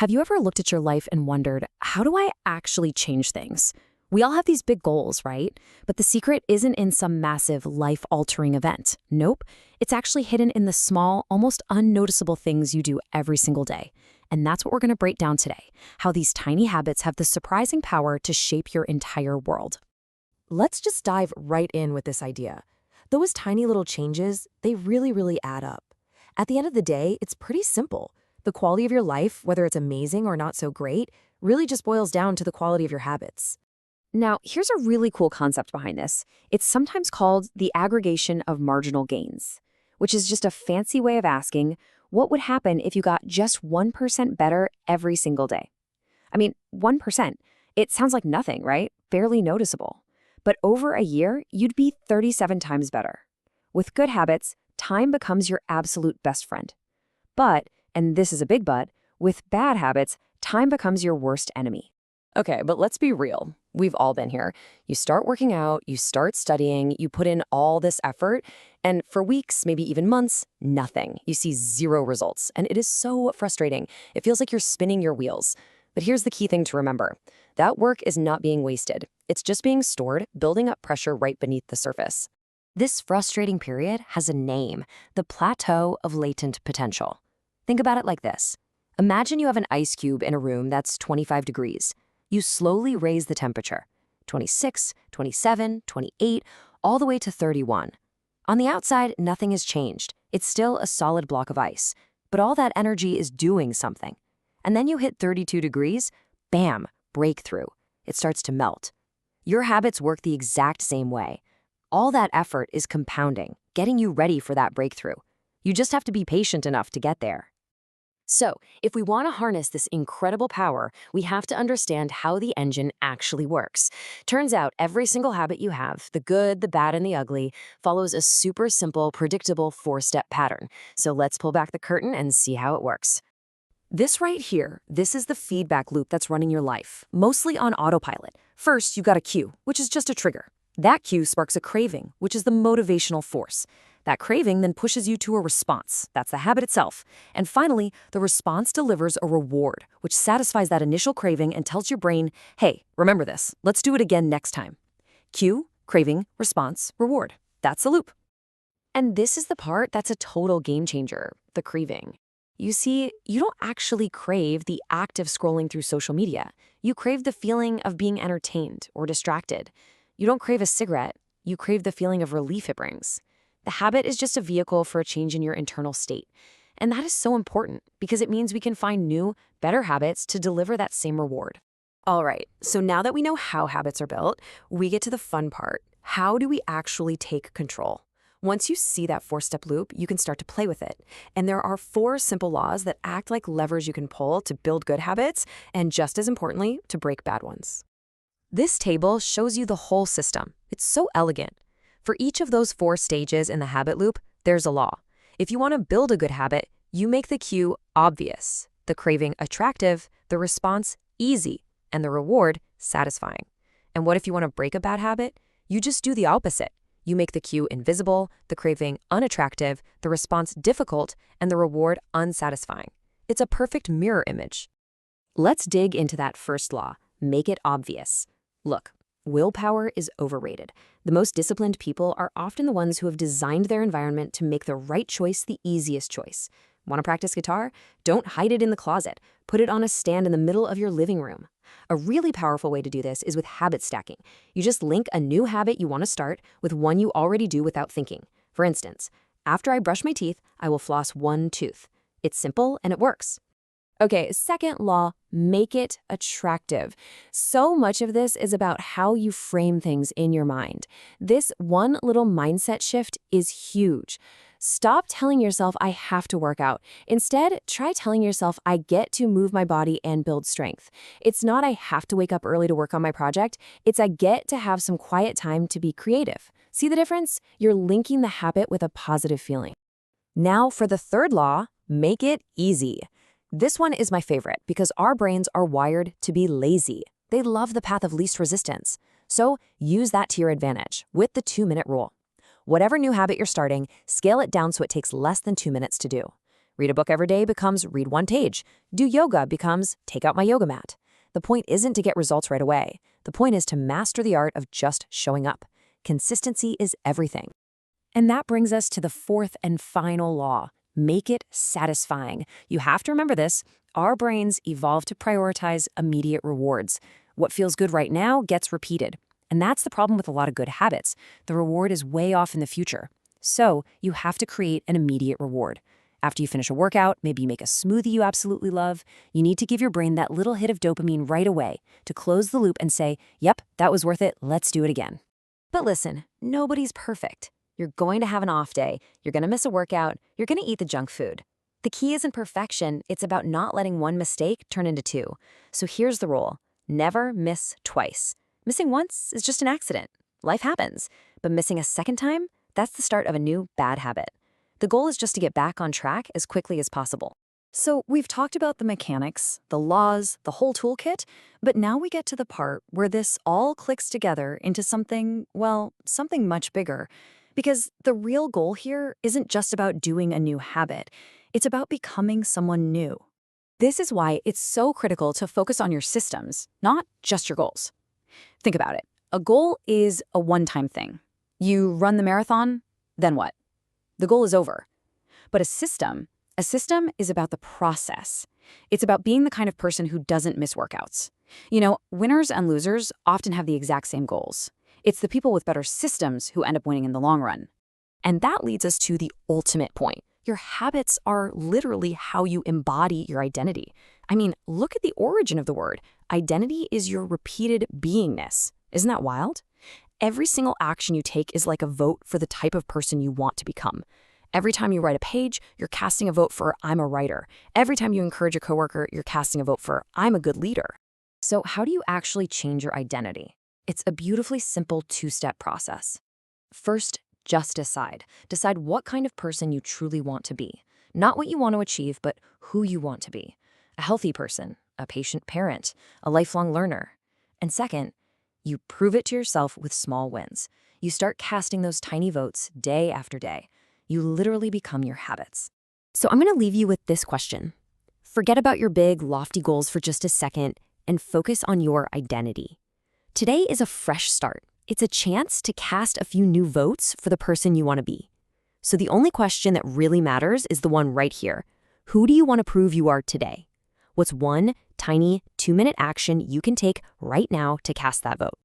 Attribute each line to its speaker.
Speaker 1: Have you ever looked at your life and wondered, how do I actually change things? We all have these big goals, right? But the secret isn't in some massive life-altering event. Nope. It's actually hidden in the small, almost unnoticeable things you do every single day. And that's what we're going to break down today, how these tiny habits have the surprising power to shape your entire world.
Speaker 2: Let's just dive right in with this idea. Those tiny little changes, they really add up. At the end of the day, it's pretty simple. The quality of your life, whether it's amazing or not so great, really just boils down to the quality of your habits.
Speaker 1: Now, here's a really cool concept behind this. It's sometimes called the aggregation of marginal gains, which is just a fancy way of asking, what would happen if you got just 1% better every single day? I mean, 1%. It sounds like nothing, right? Barely noticeable. But over a year, you'd be 37 times better. With good habits, time becomes your absolute best friend. But, and this is a big but, with bad habits, time becomes your worst enemy.
Speaker 2: Okay, but let's be real. We've all been here. You start working out, you start studying, you put in all this effort, and for weeks, maybe even months, nothing. You see zero results, and it is so frustrating. It feels like you're spinning your wheels. But here's the key thing to remember. That work is not being wasted. It's just being stored, building up pressure right beneath the surface. This frustrating period has a name, the plateau of latent potential. Think about it like this. Imagine you have an ice cube in a room that's 25 degrees. You slowly raise the temperature, 26, 27, 28, all the way to 31. On the outside, nothing has changed. It's still a solid block of ice, but all that energy is doing something. And then you hit 32 degrees, bam, breakthrough. It starts to melt. Your habits work the exact same way. All that effort is compounding, getting you ready for that breakthrough. You just have to be patient enough to get there. So, if we want to harness this incredible power, we have to understand how the engine actually works. Turns out every single habit you have, the good, the bad, and the ugly, follows a super simple, predictable 4-step pattern. So let's pull back the curtain and see how it works. This right here, this is the feedback loop that's running your life, mostly on autopilot. First, you've got a cue, which is just a trigger. That cue sparks a craving, which is the motivational force. That craving then pushes you to a response. That's the habit itself. And finally, the response delivers a reward, which satisfies that initial craving and tells your brain, hey, remember this, let's do it again next time. Cue, craving, response, reward. That's the loop. And this is the part that's a total game changer, the craving. You see, you don't actually crave the act of scrolling through social media. You crave the feeling of being entertained or distracted. You don't crave a cigarette. You crave the feeling of relief it brings. The habit is just a vehicle for a change in your internal state. And that is so important because it means we can find new, better habits to deliver that same reward. All right, so now that we know how habits are built, we get to the fun part. How do we actually take control? Once you see that 4-step loop, you can start to play with it. And there are 4 simple laws that act like levers you can pull to build good habits and, just as importantly, to break bad ones. This table shows you the whole system. It's so elegant. For each of those 4 stages in the habit loop, there's a law. If you want to build a good habit, you make the cue obvious, the craving attractive, the response easy, and the reward satisfying. And what if you want to break a bad habit? You just do the opposite. You make the cue invisible, the craving unattractive, the response difficult, and the reward unsatisfying. It's a perfect mirror image. Let's dig into that first law, make it obvious. Look. Willpower is overrated. The most disciplined people are often the ones who have designed their environment to make the right choice the easiest choice. Want to practice guitar? Don't hide it in the closet. Put it on a stand in the middle of your living room. A really powerful way to do this is with habit stacking. You just link a new habit you want to start with one you already do without thinking. For instance, after I brush my teeth, I will floss 1 tooth. It's simple and it works. Okay, second law, make it attractive. So much of this is about how you frame things in your mind. This one little mindset shift is huge. Stop telling yourself, I have to work out. Instead, try telling yourself, I get to move my body and build strength. It's not I have to wake up early to work on my project. It's I get to have some quiet time to be creative. See the difference? You're linking the habit with a positive feeling. Now for the third law, make it easy. This one is my favorite because our brains are wired to be lazy. They love the path of least resistance. So use that to your advantage with the 2-minute rule. Whatever new habit you're starting, scale it down so it takes less than 2 minutes to do. Read a book every day becomes read one page. Do yoga becomes take out my yoga mat. The point isn't to get results right away. The point is to master the art of just showing up. Consistency is everything. And that brings us to the fourth and final law. Make it satisfying. You have to remember this. Our brains evolved to prioritize immediate rewards. What feels good right now gets repeated. And that's the problem with a lot of good habits. The reward is way off in the future. So you have to create an immediate reward. After you finish a workout, maybe you make a smoothie you absolutely love, you need to give your brain that little hit of dopamine right away to close the loop and say, yep, that was worth it, let's do it again. But listen, nobody's perfect. You're going to have an off day, you're going to miss a workout, you're going to eat the junk food. The key isn't perfection, it's about not letting one mistake turn into two. So here's the rule. Never miss twice. Missing once is just an accident. Life happens. But missing a second time, that's the start of a new bad habit. The goal is just to get back on track as quickly as possible. So we've talked about the mechanics, the laws, the whole toolkit, but now we get to the part where this all clicks together into something, well, something much bigger. Because the real goal here isn't just about doing a new habit. It's about becoming someone new. This is why it's so critical to focus on your systems, not just your goals. Think about it. A goal is a one-time thing. You run the marathon, then what? The goal is over. But a system is about the process. It's about being the kind of person who doesn't miss workouts. You know, winners and losers often have the exact same goals. It's the people with better systems who end up winning in the long run. And that leads us to the ultimate point. Your habits are literally how you embody your identity. I mean, look at the origin of the word. Identity is your repeated beingness. Isn't that wild? Every single action you take is like a vote for the type of person you want to become. Every time you write a page, you're casting a vote for I'm a writer. Every time you encourage a coworker, you're casting a vote for I'm a good leader. So how do you actually change your identity? It's a beautifully simple two-step process. First, just decide. Decide what kind of person you truly want to be. Not what you want to achieve, but who you want to be. A healthy person, a patient parent, a lifelong learner. And second, you prove it to yourself with small wins. You start casting those tiny votes day after day. You literally become your habits. So I'm going to leave you with this question. Forget about your big, lofty goals for just a second and focus on your identity. Today is a fresh start. It's a chance to cast a few new votes for the person you want to be. So the only question that really matters is the one right here. Who do you want to prove you are today? What's one tiny 2-minute action you can take right now to cast that vote?